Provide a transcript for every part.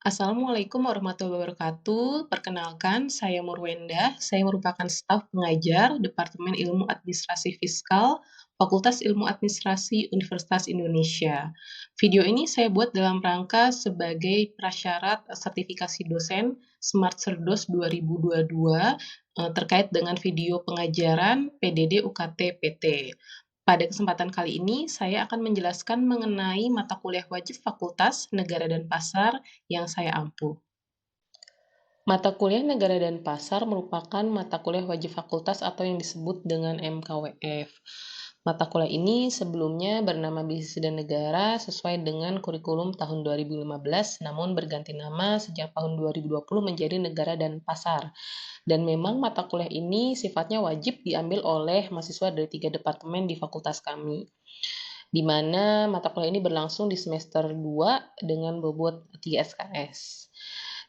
Assalamualaikum warahmatullahi wabarakatuh. Perkenalkan, saya Murwenda. Saya merupakan staf pengajar Departemen Ilmu Administrasi Fiskal, Fakultas Ilmu Administrasi Universitas Indonesia. Video ini saya buat dalam rangka sebagai prasyarat sertifikasi dosen Smart Cerdos 2022 terkait dengan video pengajaran PDD UKT PT. Pada kesempatan kali ini, saya akan menjelaskan mengenai mata kuliah wajib Fakultas Negara dan Pasar yang saya ampuh. Mata kuliah Negara dan Pasar merupakan mata kuliah wajib fakultas atau yang disebut dengan MKWF. Mata kuliah ini sebelumnya bernama Bisnis dan Negara sesuai dengan kurikulum tahun 2015, namun berganti nama sejak tahun 2020 menjadi Negara dan Pasar. Dan memang mata kuliah ini sifatnya wajib diambil oleh mahasiswa dari 3 departemen di fakultas kami, di mana mata kuliah ini berlangsung di semester 2 dengan bobot 3 SKS.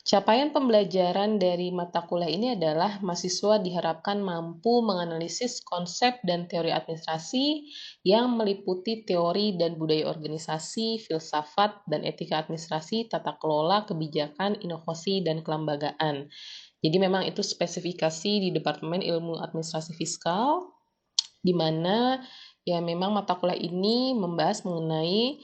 Capaian pembelajaran dari mata kuliah ini adalah mahasiswa diharapkan mampu menganalisis konsep dan teori administrasi yang meliputi teori dan budaya organisasi, filsafat dan etika administrasi, tata kelola, kebijakan, inovasi, dan kelembagaan. Jadi memang itu spesifikasi di Departemen Ilmu Administrasi Fiskal, di mana ya memang mata kuliah ini membahas mengenai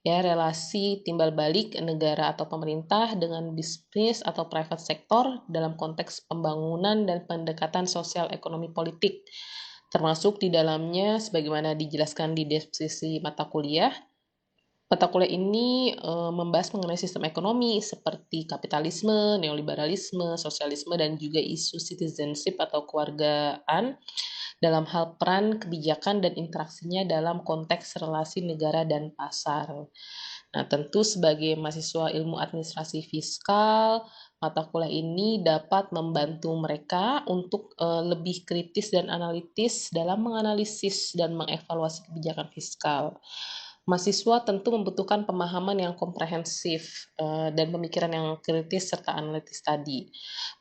ya relasi timbal balik negara atau pemerintah dengan bisnis atau private sector dalam konteks pembangunan dan pendekatan sosial ekonomi politik, termasuk di dalamnya sebagaimana dijelaskan di deskripsi mata kuliah. Mata kuliah ini membahas mengenai sistem ekonomi seperti kapitalisme, neoliberalisme, sosialisme, dan juga isu citizenship atau kewargaan dalam hal peran kebijakan dan interaksinya dalam konteks relasi negara dan pasar. Nah, tentu sebagai mahasiswa ilmu administrasi fiskal, mata kuliah ini dapat membantu mereka untuk lebih kritis dan analitis dalam menganalisis dan mengevaluasi kebijakan fiskal. Mahasiswa tentu membutuhkan pemahaman yang komprehensif dan pemikiran yang kritis serta analitis tadi.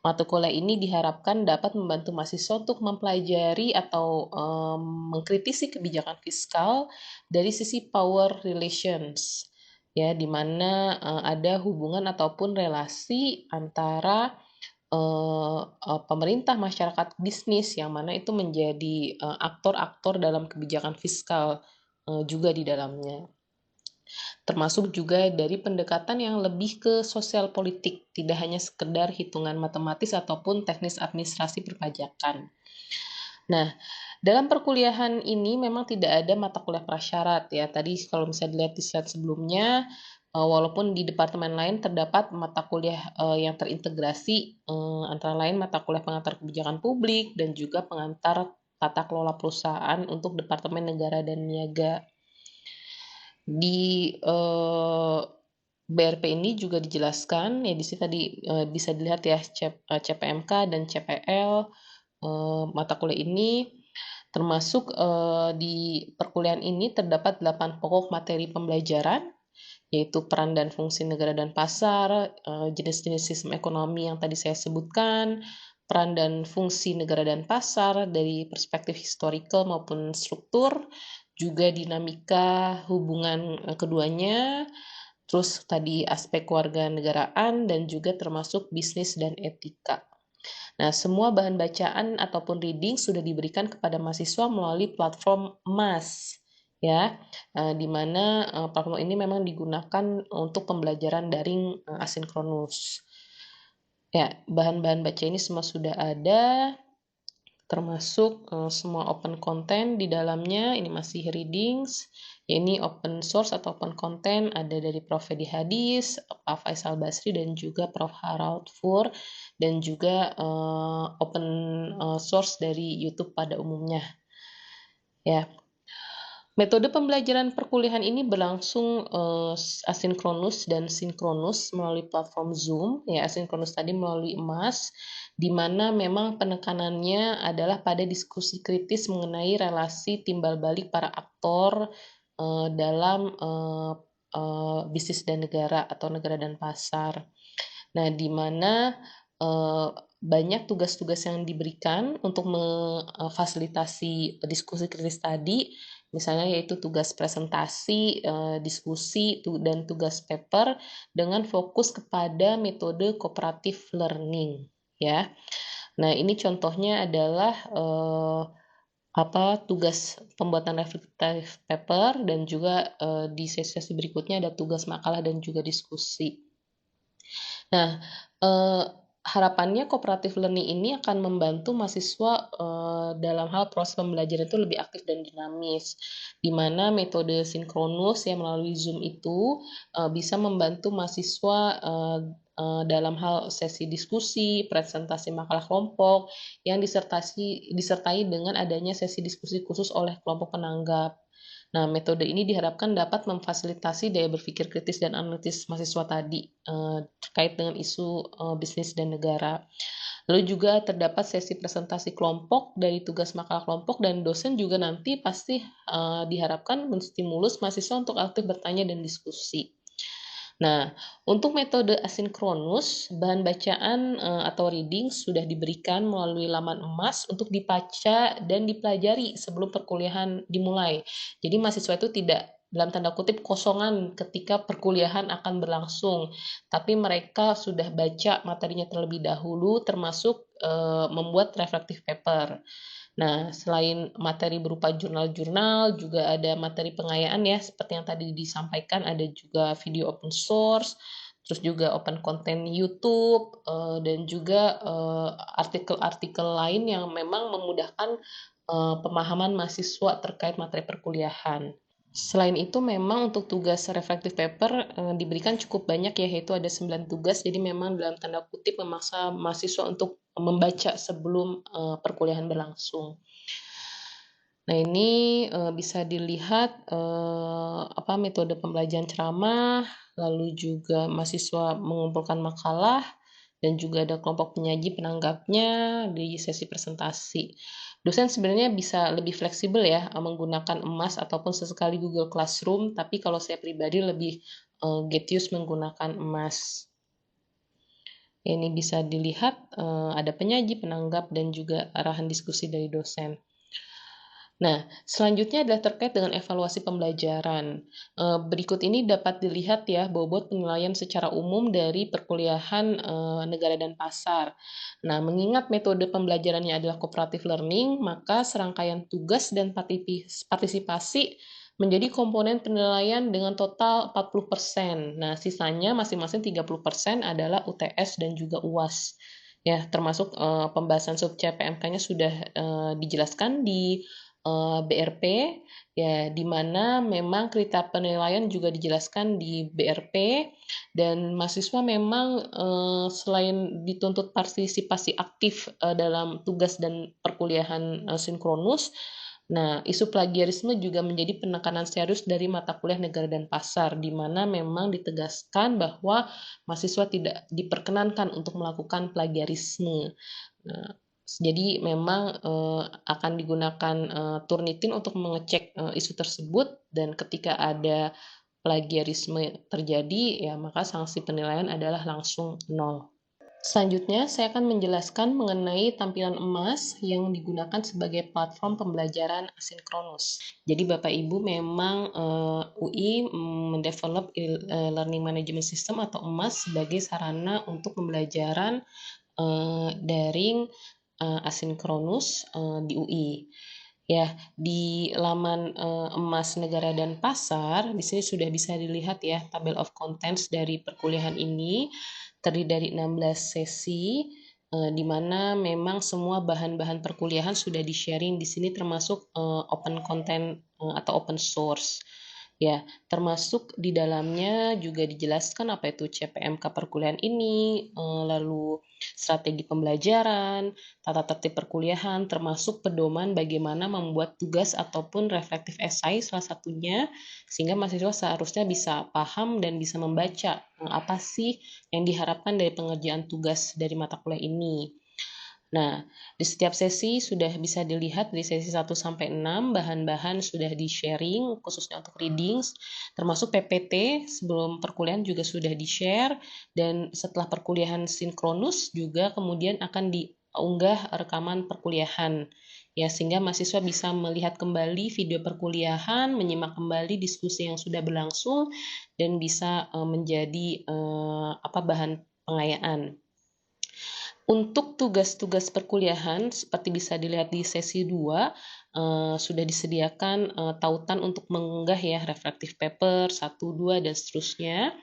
Mata kuliah ini diharapkan dapat membantu mahasiswa untuk mempelajari atau mengkritisi kebijakan fiskal dari sisi power relations, ya, di mana ada hubungan ataupun relasi antara pemerintah, masyarakat, bisnis, yang mana itu menjadi aktor-aktor dalam kebijakan fiskal juga di dalamnya. Termasuk juga dari pendekatan yang lebih ke sosial politik, tidak hanya sekedar hitungan matematis ataupun teknis administrasi perpajakan. Nah, dalam perkuliahan ini memang tidak ada mata kuliah prasyarat ya. Tadi kalau misalnya dilihat di slide sebelumnya, walaupun di departemen lain terdapat mata kuliah yang terintegrasi, antara lain mata kuliah pengantar kebijakan publik dan juga pengantar tata kelola perusahaan untuk Departemen Negara dan Niaga. Di BRP ini juga dijelaskan, ya di sini tadi bisa dilihat ya CPMK dan CPL mata kuliah ini, termasuk di perkuliahan ini terdapat 8 pokok materi pembelajaran, yaitu peran dan fungsi negara dan pasar, jenis-jenis sistem ekonomi yang tadi saya sebutkan, peran dan fungsi negara dan pasar dari perspektif historical maupun struktur, juga dinamika hubungan keduanya, terus tadi aspek kewarganegaraan dan juga termasuk bisnis dan etika. Nah, semua bahan bacaan ataupun reading sudah diberikan kepada mahasiswa melalui platform MAS, ya, di mana platform ini memang digunakan untuk pembelajaran daring asinkronus. Ya, bahan-bahan baca ini semua sudah ada, termasuk semua open content di dalamnya. Ini masih readings, ya ini open source atau open content, ada dari Prof. Fedi Hadis, Pak Faisal Basri, dan juga Prof. Harald Fur, dan juga open source dari YouTube pada umumnya. Ya, metode pembelajaran perkuliahan ini berlangsung asinkronus dan sinkronus melalui platform Zoom. Ya, asinkronus tadi melalui MAS, di mana memang penekanannya adalah pada diskusi kritis mengenai relasi timbal balik para aktor dalam bisnis dan negara atau negara dan pasar. Nah, di mana banyak tugas-tugas yang diberikan untuk memfasilitasi diskusi kritis tadi, Misalnya yaitu tugas presentasi, diskusi, dan tugas paper dengan fokus kepada metode cooperative learning ya. Nah, ini contohnya adalah tugas pembuatan reflective paper dan juga di sesi-sesi berikutnya ada tugas makalah dan juga diskusi. Nah, harapannya cooperative learning ini akan membantu mahasiswa, dalam hal proses pembelajaran itu lebih aktif dan dinamis, di mana metode sinkronus yang melalui Zoom itu, bisa membantu mahasiswa, eee eee, dalam hal sesi diskusi, presentasi makalah kelompok, yang disertai dengan adanya sesi diskusi khusus oleh kelompok penanggap. Nah, metode ini diharapkan dapat memfasilitasi daya berpikir kritis dan analitis mahasiswa tadi, terkait dengan isu, bisnis dan negara. Lalu juga terdapat sesi presentasi kelompok dari tugas makalah kelompok dan dosen juga nanti pasti, diharapkan menstimulus mahasiswa untuk aktif bertanya dan diskusi. Nah, untuk metode asinkronus, bahan bacaan, atau reading sudah diberikan melalui laman emas untuk dibaca dan dipelajari sebelum perkuliahan dimulai. Jadi mahasiswa itu tidak dalam tanda kutip kosongan ketika perkuliahan akan berlangsung, tapi mereka sudah baca materinya terlebih dahulu termasuk, membuat reflective paper. Nah, selain materi berupa jurnal-jurnal, juga ada materi pengayaan ya, seperti yang tadi disampaikan, ada juga video open source, terus juga open content YouTube, dan juga artikel-artikel lain yang memang memudahkan pemahaman mahasiswa terkait materi perkuliahan. Selain itu memang untuk tugas reflective paper, diberikan cukup banyak ya, yaitu ada 9 tugas, jadi memang dalam tanda kutip memaksa mahasiswa untuk membaca sebelum, perkuliahan berlangsung. Nah ini, bisa dilihat, metode pembelajaran ceramah, lalu juga mahasiswa mengumpulkan makalah, dan juga ada kelompok penyaji penanggapnya di sesi presentasi. Dosen sebenarnya bisa lebih fleksibel ya, menggunakan emas ataupun sesekali Google Classroom, tapi kalau saya pribadi lebih, get used menggunakan emas. Ini bisa dilihat, ada penyaji, penanggap, dan juga arahan diskusi dari dosen. Nah, selanjutnya adalah terkait dengan evaluasi pembelajaran. Berikut ini dapat dilihat ya bobot penilaian secara umum dari perkuliahan, negara dan pasar. Nah, mengingat metode pembelajarannya adalah cooperative learning, maka serangkaian tugas dan partisipasi menjadi komponen penilaian dengan total 40%. Nah, sisanya masing-masing 30% adalah UTS dan juga UAS. Ya, termasuk, pembahasan sub CPMK-nya sudah, dijelaskan di BRP, ya di mana memang kriteria penilaian juga dijelaskan di BRP dan mahasiswa memang, selain dituntut partisipasi aktif, dalam tugas dan perkuliahan, sinkronus, nah isu plagiarisme juga menjadi penekanan serius dari mata kuliah negara dan pasar, di mana memang ditegaskan bahwa mahasiswa tidak diperkenankan untuk melakukan plagiarisme. Nah, jadi memang, akan digunakan, Turnitin untuk mengecek, isu tersebut dan ketika ada plagiarisme terjadi, ya maka sanksi penilaian adalah langsung nol. Selanjutnya, saya akan menjelaskan mengenai tampilan emas yang digunakan sebagai platform pembelajaran asinkronus. Jadi Bapak Ibu memang, UI mendevelop Learning Management System atau EMAS sebagai sarana untuk pembelajaran, daring, asinkronus, di UI. Ya, di laman, Emas Negara dan Pasar, di sini sudah bisa dilihat ya table of contents dari perkuliahan ini, terdiri dari 16 sesi, di mana memang semua bahan-bahan perkuliahan sudah di-sharing di sini termasuk, open content, atau open source. Ya, termasuk di dalamnya juga dijelaskan apa itu CPMK perkuliahan ini, lalu strategi pembelajaran, tata tertib perkuliahan, termasuk pedoman bagaimana membuat tugas ataupun reflective essay salah satunya, sehingga mahasiswa seharusnya bisa paham dan bisa membaca, apa sih yang diharapkan dari pengerjaan tugas dari mata kuliah ini. Nah, di setiap sesi sudah bisa dilihat dari sesi 1 sampai 6 bahan-bahan sudah di-sharing khususnya untuk readings, termasuk PPT sebelum perkuliahan juga sudah di-share dan setelah perkuliahan sinkronus juga kemudian akan diunggah rekaman perkuliahan. Ya, sehingga mahasiswa bisa melihat kembali video perkuliahan, menyimak kembali diskusi yang sudah berlangsung, dan bisa menjadi bahan pengayaan. Untuk tugas-tugas perkuliahan, seperti bisa dilihat di sesi 2, sudah disediakan tautan untuk mengunggah ya reflective paper 1, 2, dan seterusnya,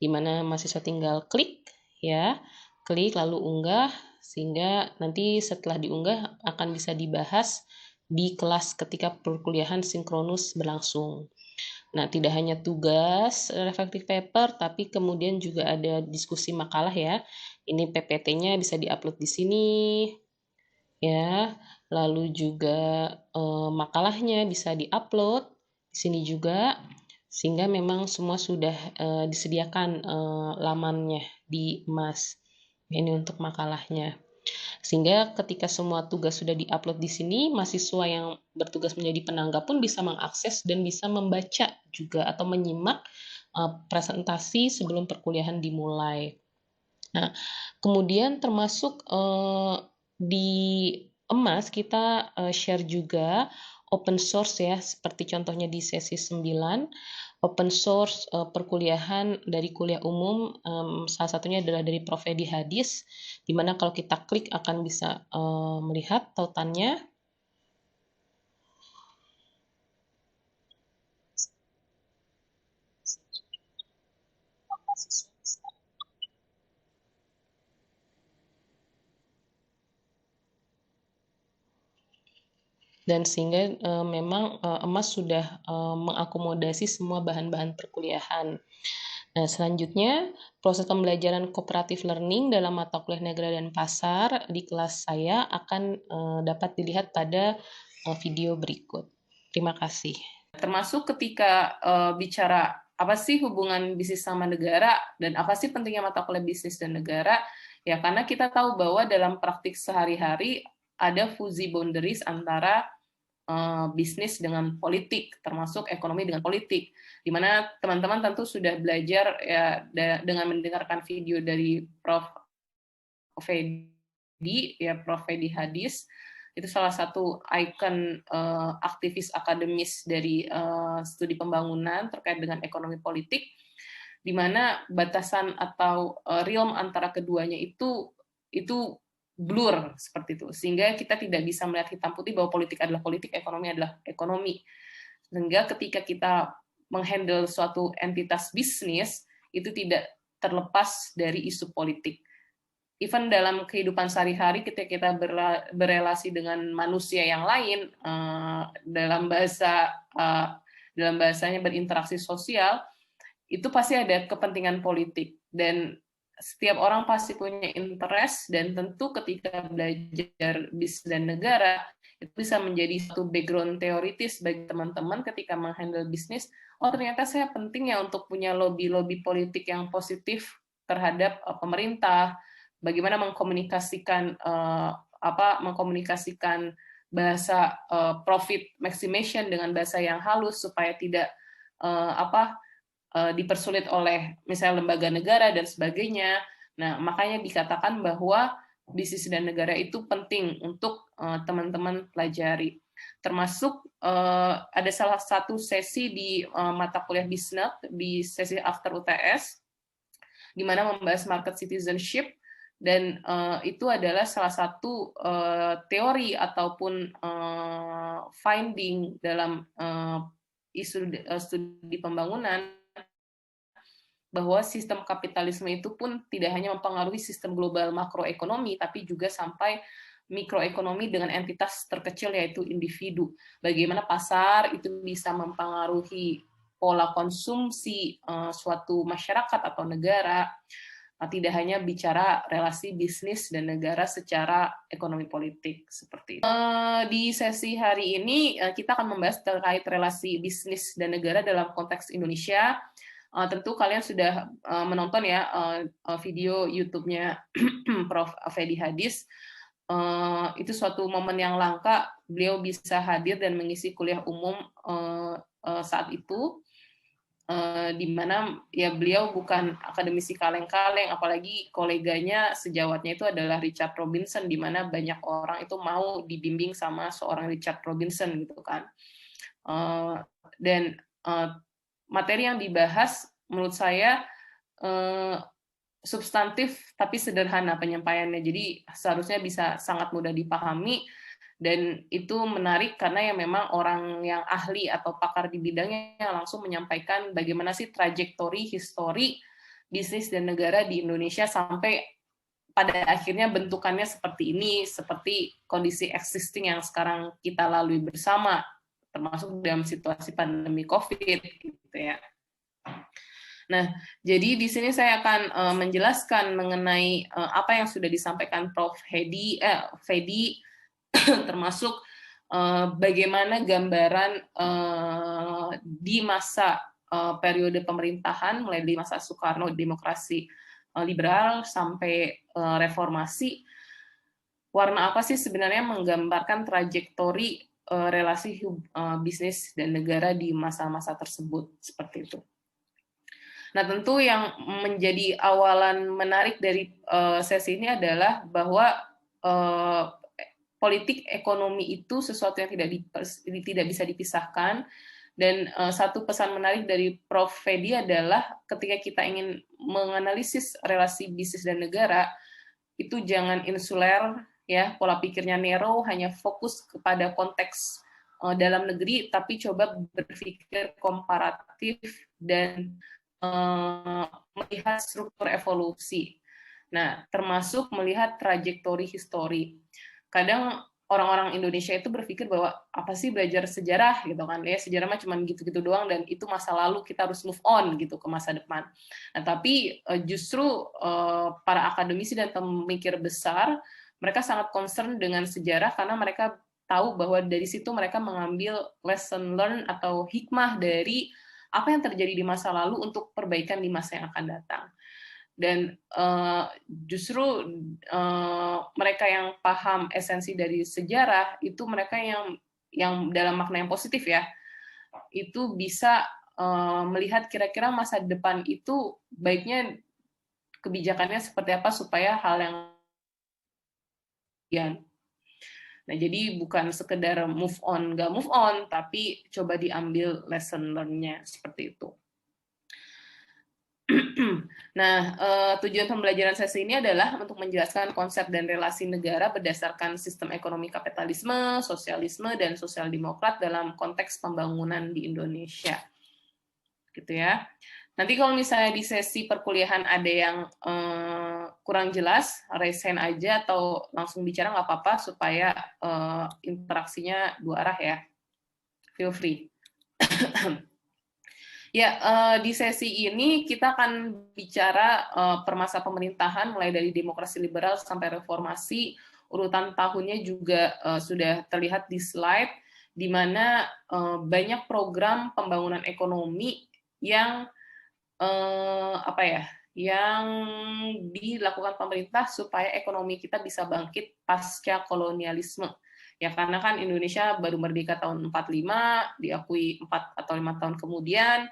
di mana mahasiswa tinggal klik ya, klik lalu unggah, sehingga nanti setelah diunggah akan bisa dibahas di kelas ketika perkuliahan sinkronus berlangsung. Nah, tidak hanya tugas reflective paper, tapi kemudian juga ada diskusi makalah ya. Ini PPT-nya bisa diupload di sini ya. Lalu juga makalahnya bisa diupload di sini juga, sehingga memang semua sudah disediakan lamannya di Mas. Ini untuk makalahnya. Sehingga ketika semua tugas sudah diupload di sini, mahasiswa yang bertugas menjadi penanggap pun bisa mengakses dan bisa membaca juga atau menyimak presentasi sebelum perkuliahan dimulai. Nah, kemudian termasuk di EMAS kita share juga open source ya, seperti contohnya di sesi 9, open source perkuliahan dari kuliah umum, salah satunya adalah dari Prof. Edi Hadis, di mana kalau kita klik akan bisa melihat tautannya. Dan sehingga memang EMAS sudah mengakomodasi semua bahan-bahan perkuliahan. Nah, selanjutnya, proses pembelajaran cooperative learning dalam mata kuliah negara dan pasar di kelas saya akan dapat dilihat pada video berikut. Terima kasih. Termasuk ketika bicara apa sih hubungan bisnis sama negara dan apa sih pentingnya mata kuliah bisnis dan negara, ya karena kita tahu bahwa dalam praktik sehari-hari ada fuzzy boundaries antara bisnis dengan politik, termasuk ekonomi dengan politik, di mana teman-teman tentu sudah belajar ya dengan mendengarkan video dari Prof. Fedi, ya Prof. Fedi Hadis, itu salah satu ikon aktivis akademis dari studi pembangunan terkait dengan ekonomi politik, di mana batasan atau realm antara keduanya itu blur seperti itu, sehingga kita tidak bisa melihat hitam putih bahwa politik adalah politik, ekonomi adalah ekonomi. Sehingga ketika kita menghandle suatu entitas bisnis, itu tidak terlepas dari isu politik. Even dalam kehidupan sehari-hari ketika kita berelasi dengan manusia yang lain, dalam bahasanya berinteraksi sosial, itu pasti ada kepentingan politik, dan setiap orang pasti punya interest, dan tentu ketika belajar bisnis dan negara itu bisa menjadi satu background teoritis bagi teman-teman ketika menghandle bisnis. Oh, ternyata saya penting ya untuk punya lobby-lobby politik yang positif terhadap pemerintah, bagaimana mengkomunikasikan bahasa profit maximization dengan bahasa yang halus supaya tidak dipersulit oleh misalnya lembaga negara dan sebagainya. Nah, makanya dikatakan bahwa bisnis dan negara itu penting untuk teman-teman pelajari. Termasuk ada salah satu sesi di mata kuliah bisnis di sesi after UTS, di mana membahas market citizenship, dan itu adalah salah satu teori ataupun finding dalam isu studi pembangunan, bahwa sistem kapitalisme itu pun tidak hanya mempengaruhi sistem global makroekonomi, tapi juga sampai mikroekonomi dengan entitas terkecil yaitu individu. Bagaimana pasar itu bisa mempengaruhi pola konsumsi suatu masyarakat atau negara, tidak hanya bicara relasi bisnis dan negara secara ekonomi politik seperti itu. Di sesi hari ini kita akan membahas terkait relasi bisnis dan negara dalam konteks Indonesia. Tentu kalian sudah menonton ya video YouTube-nya Prof. Fedi Hadis. Itu suatu momen yang langka, beliau bisa hadir dan mengisi kuliah umum saat itu. di mana ya beliau bukan akademisi kaleng-kaleng, apalagi koleganya sejawatnya itu adalah Richard Robinson, di mana banyak orang itu mau dibimbing sama seorang Richard Robinson gitu kan. Dan materi yang dibahas menurut saya substantif tapi sederhana penyampaiannya, jadi seharusnya bisa sangat mudah dipahami. Dan itu menarik karena ya memang orang yang ahli atau pakar di bidangnya yang langsung menyampaikan bagaimana sih trajektori histori bisnis dan negara di Indonesia sampai pada akhirnya bentukannya seperti ini, seperti kondisi existing yang sekarang kita lalui bersama, termasuk dalam situasi pandemi COVID gitu ya. Nah, jadi di sini saya akan menjelaskan mengenai apa yang sudah disampaikan Prof. Fedi termasuk bagaimana gambaran di masa periode pemerintahan mulai di masa Soekarno demokrasi liberal sampai reformasi, warna apa sih sebenarnya menggambarkan trajektori relasi bisnis dan negara di masa-masa tersebut seperti itu. Nah, tentu yang menjadi awalan menarik dari sesi ini adalah bahwa politik ekonomi itu sesuatu yang tidak bisa dipisahkan. Dan satu pesan menarik dari Prof. Fedi adalah ketika kita ingin menganalisis relasi bisnis dan negara, itu jangan insuler, ya, pola pikirnya narrow, hanya fokus kepada konteks dalam negeri, tapi coba berpikir komparatif dan melihat struktur evolusi. Nah, termasuk melihat trajektori histori. Kadang orang-orang Indonesia itu berpikir bahwa apa sih belajar sejarah gitu kan, ya sejarah mah cuma gitu-gitu doang dan itu masa lalu, kita harus move on gitu ke masa depan. Nah, tapi justru para akademisi dan pemikir besar mereka sangat concern dengan sejarah karena mereka tahu bahwa dari situ mereka mengambil lesson learn atau hikmah dari apa yang terjadi di masa lalu untuk perbaikan di masa yang akan datang. Dan justru mereka yang paham esensi dari sejarah itu mereka yang dalam makna yang positif ya, itu bisa melihat kira-kira masa depan itu baiknya kebijakannya seperti apa supaya hal yang nah, jadi bukan sekedar move on, nggak move on, tapi coba diambil lesson learn-nya seperti itu. Nah, tujuan pembelajaran sesi ini adalah untuk menjelaskan konsep dan relasi negara berdasarkan sistem ekonomi kapitalisme, sosialisme, dan sosial demokrat dalam konteks pembangunan di Indonesia. Gitu ya. Nanti kalau misalnya di sesi perkuliahan ada yang kurang jelas, raise hand aja atau langsung bicara nggak apa-apa supaya interaksinya dua arah ya. Feel free. Ya, di sesi ini kita akan bicara permasa pemerintahan mulai dari demokrasi liberal sampai reformasi. Urutan tahunnya juga sudah terlihat di slide, di mana banyak program pembangunan ekonomi yang yang dilakukan pemerintah supaya ekonomi kita bisa bangkit pasca kolonialisme. Ya karena kan Indonesia baru merdeka tahun 45, diakui 4 atau 5 tahun kemudian.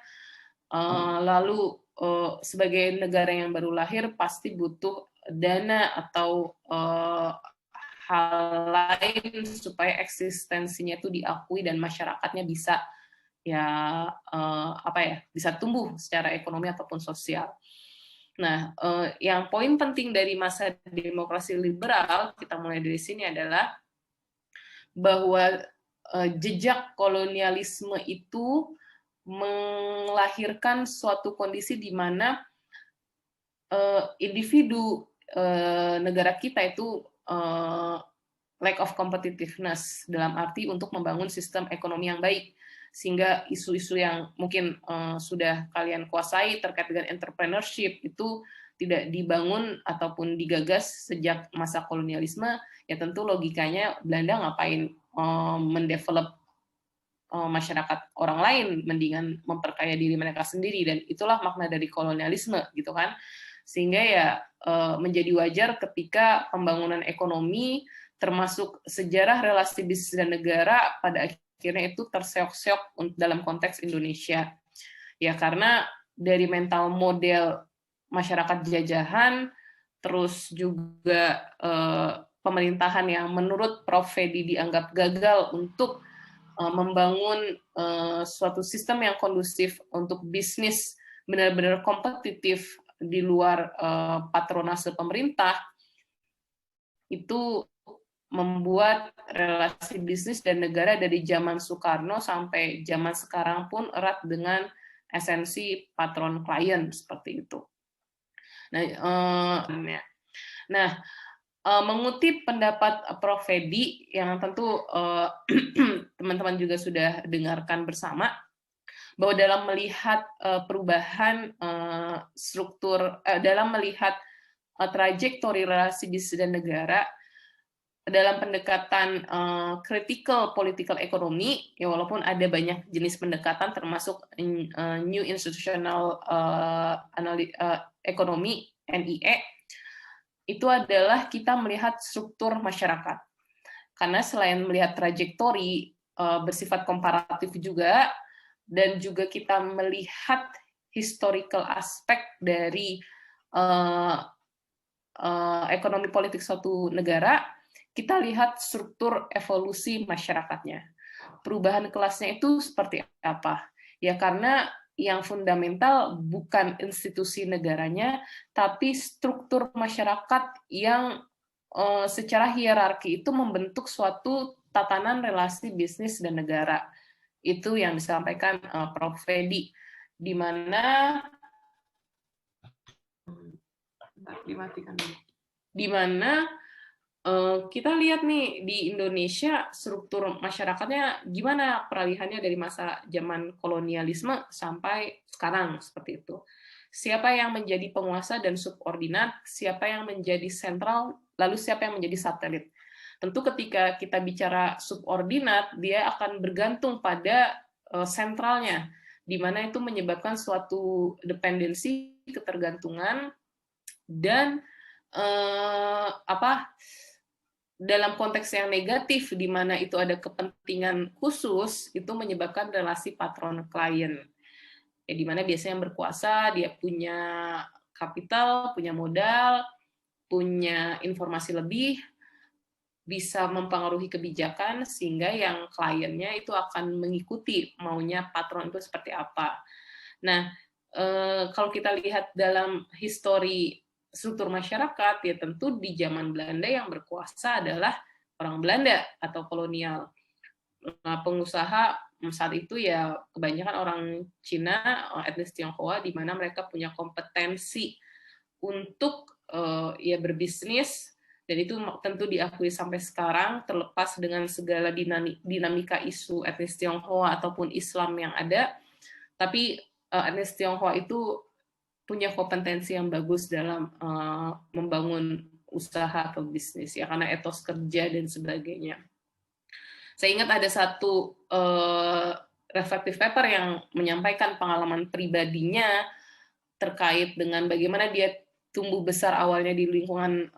Lalu sebagai negara yang baru lahir pasti butuh dana atau hal lain supaya eksistensinya itu diakui dan masyarakatnya bisa bisa tumbuh secara ekonomi ataupun sosial. Nah, yang poin penting dari masa demokrasi liberal, kita mulai dari sini adalah bahwa jejak kolonialisme itu melahirkan suatu kondisi di mana individu negara kita itu lack of competitiveness dalam arti untuk membangun sistem ekonomi yang baik, sehingga isu-isu yang mungkin sudah kalian kuasai terkait dengan entrepreneurship itu tidak dibangun ataupun digagas sejak masa kolonialisme. Ya tentu logikanya Belanda ngapain mendevelop masyarakat orang lain, mendingan memperkaya diri mereka sendiri, dan itulah makna dari kolonialisme gitu kan. Sehingga ya menjadi wajar ketika pembangunan ekonomi termasuk sejarah relasi bisnis dan negara pada akhirnya itu terseok-seok dalam konteks Indonesia. Ya karena dari mental model masyarakat jajahan, terus juga pemerintahan yang menurut Prof. Fedi dianggap gagal untuk membangun suatu sistem yang kondusif untuk bisnis benar-benar kompetitif di luar patronase pemerintah, itu membuat relasi bisnis dan negara dari zaman Soekarno sampai zaman sekarang pun erat dengan esensi patron klien seperti itu. Nah, mengutip pendapat Prof. Fedi yang tentu teman-teman juga sudah dengarkan bersama, bahwa dalam melihat perubahan struktur, dalam melihat trajektori relasi bisnis dan negara, dalam pendekatan critical political economy, ya walaupun ada banyak jenis pendekatan termasuk New Institutional Economy, NIE, itu adalah kita melihat struktur masyarakat. Karena selain melihat trajektori bersifat komparatif juga, dan juga kita melihat historical aspek dari ekonomi politik suatu negara, kita lihat struktur evolusi masyarakatnya. Perubahan kelasnya itu seperti apa? Ya karena yang fundamental bukan institusi negaranya, tapi struktur masyarakat yang secara hierarki itu membentuk suatu tatanan relasi bisnis dan negara. Itu yang disampaikan Prof. Fedi, di mana kita lihat nih di Indonesia struktur masyarakatnya gimana peralihannya dari masa zaman kolonialisme sampai sekarang seperti itu. Siapa yang menjadi penguasa dan subordinat, siapa yang menjadi sentral, lalu siapa yang menjadi satelit. Tentu ketika kita bicara subordinat, dia akan bergantung pada sentralnya, di mana itu menyebabkan suatu dependensi, ketergantungan, dan dalam konteks yang negatif, di mana itu ada kepentingan khusus, itu menyebabkan relasi patron klien. Ya, di mana biasanya yang berkuasa, dia punya kapital, punya modal, punya informasi lebih, bisa mempengaruhi kebijakan, sehingga yang kliennya itu akan mengikuti maunya patron itu seperti apa. Nah, kalau kita lihat dalam histori struktur masyarakat, ya tentu di zaman Belanda yang berkuasa adalah orang Belanda atau kolonial. Pengusaha saat itu ya kebanyakan orang Cina, etnis Tionghoa, di mana mereka punya kompetensi untuk ya berbisnis, dan itu tentu diakui sampai sekarang, terlepas dengan segala dinamika isu etnis Tionghoa ataupun Islam yang ada, tapi etnis Tionghoa itu punya kompetensi yang bagus dalam membangun usaha atau bisnis, ya karena etos kerja dan sebagainya. Saya ingat ada satu reflective paper yang menyampaikan pengalaman pribadinya terkait dengan bagaimana dia tumbuh besar awalnya di lingkungan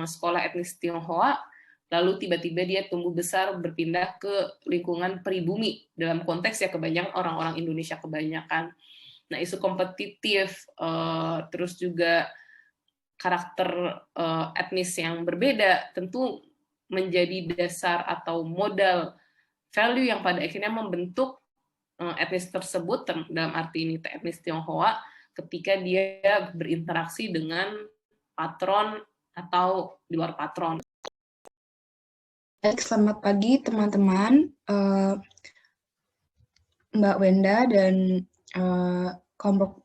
sekolah etnis Tionghoa, lalu tiba-tiba dia tumbuh besar berpindah ke lingkungan pribumi, dalam konteks ya kebanyakan orang-orang Indonesia kebanyakan. Nah, isu kompetitif, terus juga karakter etnis yang berbeda, tentu menjadi dasar atau modal value yang pada akhirnya membentuk etnis tersebut, dalam arti ini etnis Tionghoa, ketika dia berinteraksi dengan patron atau di luar patron. Baik, selamat pagi teman-teman, Mbak Wenda dan kelompok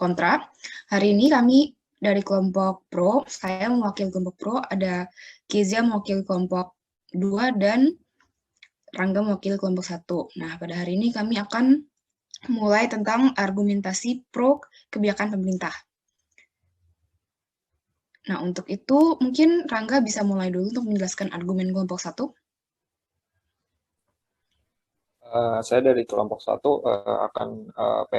kontra. Hari ini kami dari kelompok pro, saya mewakili kelompok pro, ada Kezia mewakili kelompok 2, dan Rangga mewakili kelompok 1. Nah, pada hari ini kami akan mulai tentang argumentasi pro kebijakan pemerintah. Nah, untuk itu mungkin Rangga bisa mulai dulu untuk menjelaskan argumen kelompok 1. Saya dari kelompok 1 akan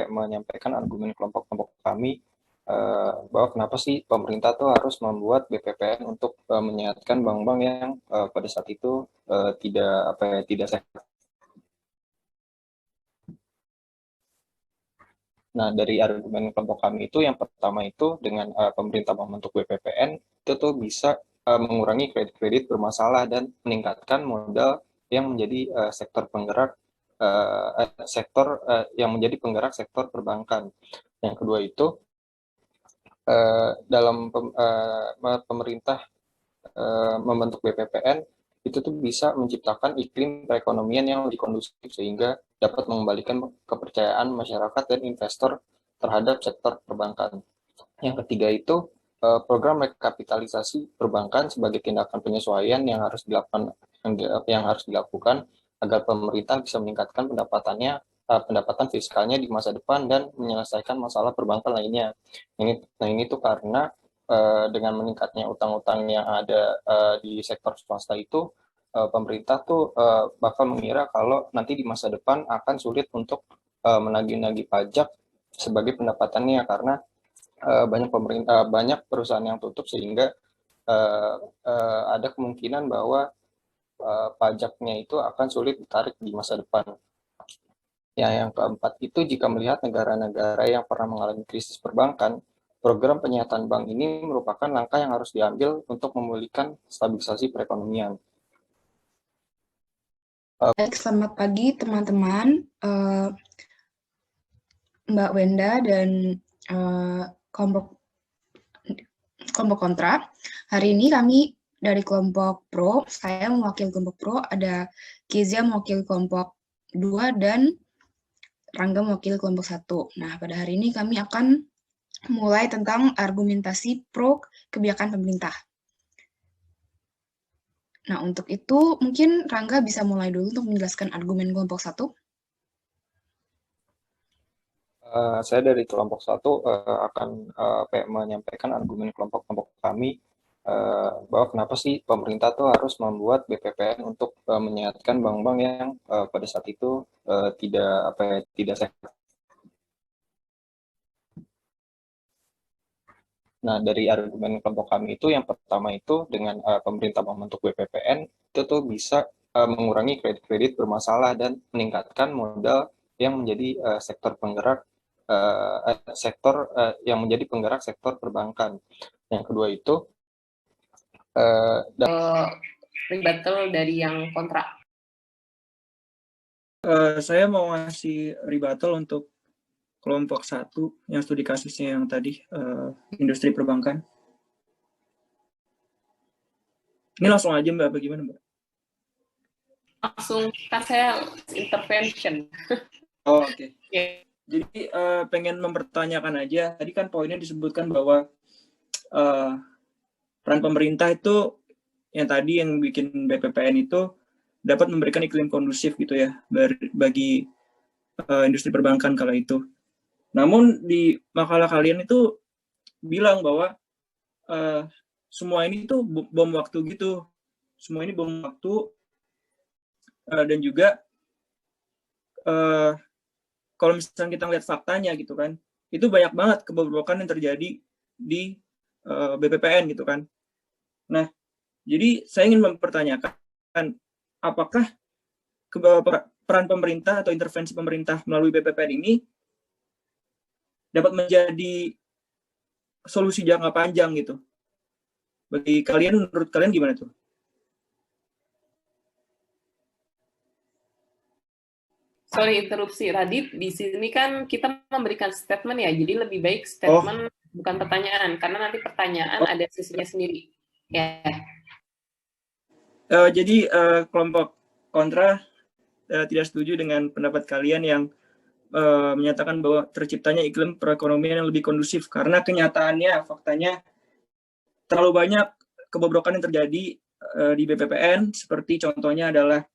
menyampaikan argumen kelompok-kelompok kami bahwa kenapa sih pemerintah tuh harus membuat BPPN untuk menyehatkan bank-bank yang pada saat itu tidak sehat. Nah, dari argumen kelompok kami itu yang pertama itu dengan pemerintah membentuk BPPN itu tuh bisa mengurangi kredit-kredit bermasalah dan meningkatkan modal yang menjadi sektor penggerak yang menjadi penggerak sektor perbankan. Yang kedua itu dalam pemerintah membentuk BPPN itu tuh bisa menciptakan iklim perekonomian yang lebih kondusif sehingga dapat mengembalikan kepercayaan masyarakat dan investor terhadap sektor perbankan. Yang ketiga itu program rekapitalisasi perbankan sebagai tindakan penyesuaian yang harus dilakukan agar pemerintah bisa meningkatkan pendapatan fiskalnya di masa depan dan menyelesaikan masalah perbankan lainnya. Ini tuh karena dengan meningkatnya utang-utang yang ada di sektor swasta itu, pemerintah tuh bakal mengira kalau nanti di masa depan akan sulit untuk menagih-nagih pajak sebagai pendapatannya karena banyak perusahaan yang tutup sehingga ada kemungkinan bahwa pajaknya itu akan sulit ditarik di masa depan. Yang keempat itu jika melihat negara-negara yang pernah mengalami krisis perbankan, program penyihatan bank ini merupakan langkah yang harus diambil untuk memulihkan stabilisasi perekonomian. Baik, selamat pagi teman-teman, Mbak Wenda dan kelompok kontra. Hari ini kami dari kelompok pro, saya mewakili kelompok pro, ada Kezia mewakili kelompok 2 dan Rangga mewakili kelompok 1. Nah, pada hari ini kami akan mulai tentang argumentasi pro kebijakan pemerintah. Nah, untuk itu mungkin Rangga bisa mulai dulu untuk menjelaskan argumen kelompok 1. Saya dari kelompok 1 akan menyampaikan argumen kelompok-kelompok kami bahwa kenapa sih pemerintah tuh harus membuat BPPN untuk menyehatkan bank-bank yang pada saat itu tidak sehat. Nah, dari argumen kelompok kami itu yang pertama itu dengan pemerintah membentuk BPPN itu tuh bisa mengurangi kredit-kredit bermasalah dan meningkatkan modal yang menjadi sektor penggerak yang menjadi penggerak sektor perbankan. Yang kedua itu rebuttal dari yang kontra. Saya mau ngasih rebuttal untuk kelompok 1 yang studi kasusnya yang tadi industri perbankan. Ini langsung aja Mbak, bagaimana Mbak? Langsung, kan saya intervention. Oh, oke. Okay. Yeah. Jadi pengen mempertanyakan aja, tadi kan poinnya disebutkan bahwa peran pemerintah itu yang tadi yang bikin BPPN itu dapat memberikan iklim kondusif gitu ya bagi industri perbankan kala itu. Namun di makalah kalian itu bilang bahwa semua ini tuh bom waktu gitu, semua ini bom waktu dan juga kalau misalnya kita lihat faktanya gitu kan, itu banyak banget kebobrokan yang terjadi di BPPN gitu kan. Nah, jadi saya ingin mempertanyakan apakah peran pemerintah atau intervensi pemerintah melalui BPPN ini dapat menjadi solusi jangka panjang gitu. Bagi kalian, menurut kalian gimana tuh? Sorry interupsi, Radit. Di sini kan kita memberikan statement ya, jadi lebih baik statement bukan pertanyaan, karena nanti pertanyaan ada sisinya sendiri. Ya. Jadi kelompok kontra tidak setuju dengan pendapat kalian yang menyatakan bahwa terciptanya iklim perekonomian yang lebih kondusif karena kenyataannya, faktanya terlalu banyak kebobrokan yang terjadi di BPPN, seperti contohnya adalah